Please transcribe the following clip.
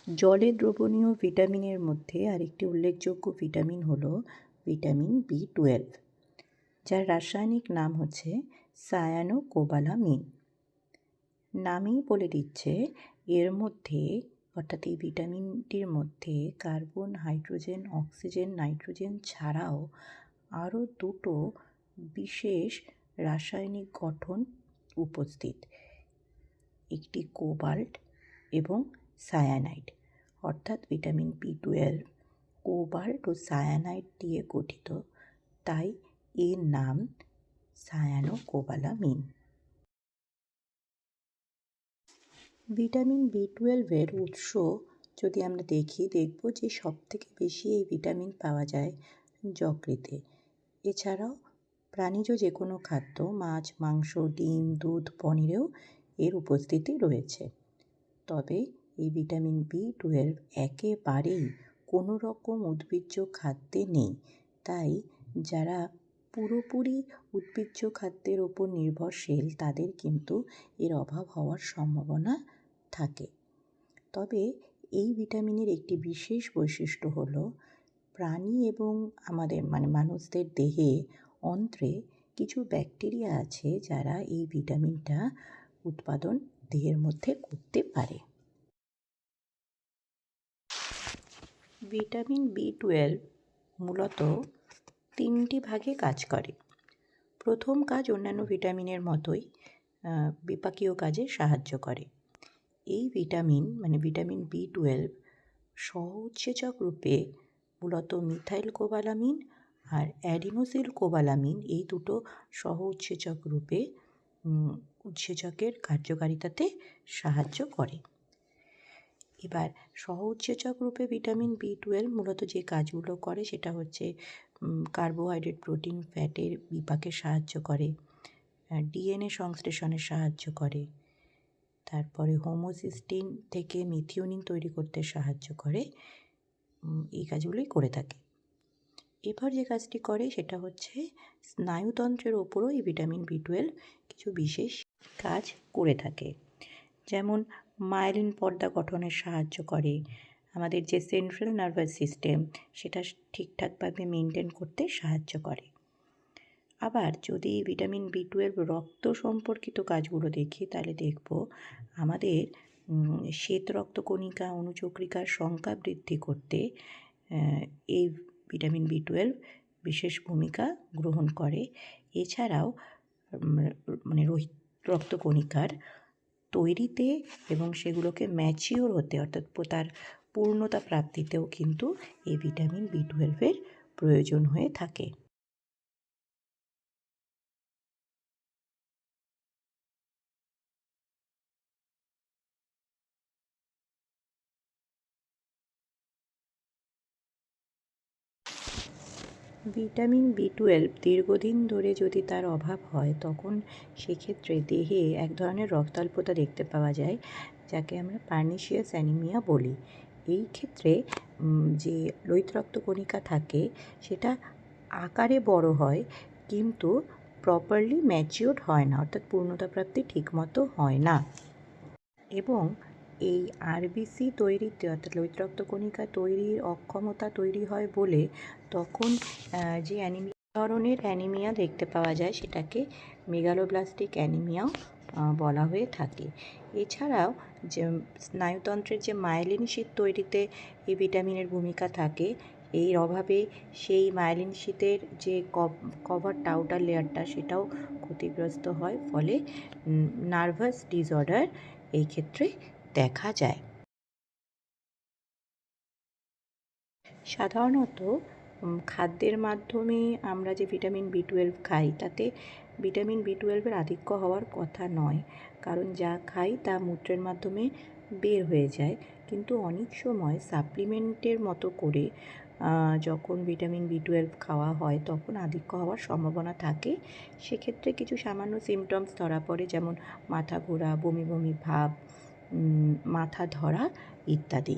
জলে দ্রবণীয় ভিটামিনের মধ্যে আরেকটি উল্লেখযোগ্য ভিটামিন হলো ভিটামিন B12, যার রাসায়নিক নাম হচ্ছে সায়ানোকোবালামিন। নামেই বলে দিচ্ছে এর মধ্যে, অর্থাৎ এই ভিটামিনটির মধ্যে কার্বন, হাইড্রোজেন, অক্সিজেন, নাইট্রোজেন ছাড়াও আরও দুটো বিশেষ রাসায়নিক গঠন উপস্থিত, একটি কোবাল্ট এবং সায়ানাইড। অর্থাৎ ভিটামিন B12 কোবাল্ট ও সায়ানাইড দিয়ে গঠিত, তাই এর নাম সায়ানোকোবালামিন। ভিটামিন B12-এর উৎস যদি আমরা দেখব যে সবথেকে বেশি এই ভিটামিন পাওয়া যায় যকৃতে। এছাড়াও প্রাণীজ যে কোনো খাদ্য, মাছ, মাংস, ডিম, দুধ, পনিরেও এর উপস্থিতি রয়েছে। তবে এই ভিটামিন B12 একেবারেই কোনো রকম উদ্ভিজ্জ খাদ্যে নেই, তাই যারা পুরোপুরি উদ্ভিজ্জ খাদ্যের ওপর নির্ভরশীল তাদের কিন্তু এর অভাব হওয়ার সম্ভাবনা থাকে। তবে এই ভিটামিনের একটি বিশেষ বৈশিষ্ট্য হলো প্রাণী এবং আমাদের মানুষদের দেহে অন্ত্রে কিছু ব্যাকটেরিয়া আছে যারা এই ভিটামিনটা উৎপাদন দেহের মধ্যে করতে পারে। ভিটামিন B12 মূলত 3টি ভাগে কাজ করে। প্রথম কাজ অন্যান্য ভিটামিনের মতোই বিপাকীয় কাজে সাহায্য করে। এই ভিটামিন ভিটামিন B12 সহ-উৎসেচক রূপে মূলত মিথাইল কোবালামিন আর অ্যাডিনোসিল কোবালামিন এই দুটো সহ-উৎসেচক রূপে উৎসেচকের কার্যকারিতাতে সাহায্য করে। এবার সহ-উৎসেচক রূপে ভিটামিন B12 মূলত যে কাজগুলো করে সেটা হচ্ছে কার্বোহাইড্রেট, প্রোটিন, ফ্যাটের বিপাকে সাহায্য করে, ডিএনএ সংশ্লেষণে সাহায্য করে, তারপরে হোমোসিস্টিন থেকে মিথিওনিন তৈরি করতে সাহায্য করে। এই কাজগুলোই করে থাকে। এবার যে কাজটি করে সেটা হচ্ছে স্নায়ুতন্ত্রের ওপরও এই ভিটামিন B12 কিছু বিশেষ কাজ করে থাকে। যেমন মায়েলিন পর্দা গঠনে সাহায্য করে, আমাদের যে সেন্ট্রাল নার্ভাস সিস্টেম সেটা ঠিকঠাকভাবে মেনটেন করতে সাহায্য করে। আবার যদি ভিটামিন B12 রক্ত সম্পর্কিত কাজগুলো দেখি তাহলে দেখব আমাদের শ্বেত রক্তকণিকা, অনুচক্রিকার সংখ্যা বৃদ্ধি করতে এই ভিটামিন B12 বিশেষ ভূমিকা গ্রহণ করে। এছাড়াও রক্তকণিকার তৈরিতে এবং সেগুলোকে ম্যাচিওর হতে, অর্থাৎ তার পূর্ণতা প্রাপ্তিতেও কিন্তু এই ভিটামিন B12-এর প্রয়োজন হয়ে থাকে। ভিটামিন B12 দীর্ঘদিন ধরে যদি তার অভাব হয় তখন সেক্ষেত্রে দেহে এক ধরনের রক্তাল্পতা দেখতে পাওয়া যায়, যাকে আমরা পার্নিশিয়াস অ্যানিমিয়া বলি। এই ক্ষেত্রে যে লোহিত রক্তকণিকা থাকে সেটা আকারে বড় হয় কিন্তু প্রপারলি ম্যাচিওরড হয় না, অর্থাৎ পূর্ণতাপ্রাপ্তি ঠিকমতো হয় না। এবং এই আরবিসি তৈরিতে, অর্থাৎ লোহিত রক্তকণিকা তৈরির অক্ষমতা তৈরি হয় বলে তখন যে ধরনের অ্যানিমিয়া দেখতে পাওয়া যায় সেটাকে মেগালোব্লাস্টিক অ্যানিমিয়াও বলা হয়ে থাকে। এছাড়াও যে স্নায়ুতন্ত্রের যে মায়েলিন শীট তৈরিতে এই ভিটামিনের ভূমিকা থাকে, এর অভাবে সেই মায়েলিন শীটের যে কভারটা, আউটার লেয়ারটা সেটাও ক্ষতিগ্রস্ত হয়, ফলে নার্ভাস ডিসঅর্ডার এই ক্ষেত্রে দেখা যায়। সাধারণত খাদ্যের মাধ্যমে আমরা যে ভিটামিন B12 খাই তাতে ভিটামিন B12-এর আধিক্য হওয়ার কথা নয়, কারণ যা খাই তা মূত্রের মাধ্যমে বের হয়ে যায়। কিন্তু অনেক সময় সাপ্লিমেন্টের মতো করে যখন ভিটামিন B12 খাওয়া হয় তখন আধিক্য হওয়ার সম্ভাবনা থাকে। সেক্ষেত্রে কিছু সামান্য সিমটমস ধরা পড়ে, যেমন মাথা ঘোরা, বমি বমি ভাব, মাথা ধরা ইত্যাদি।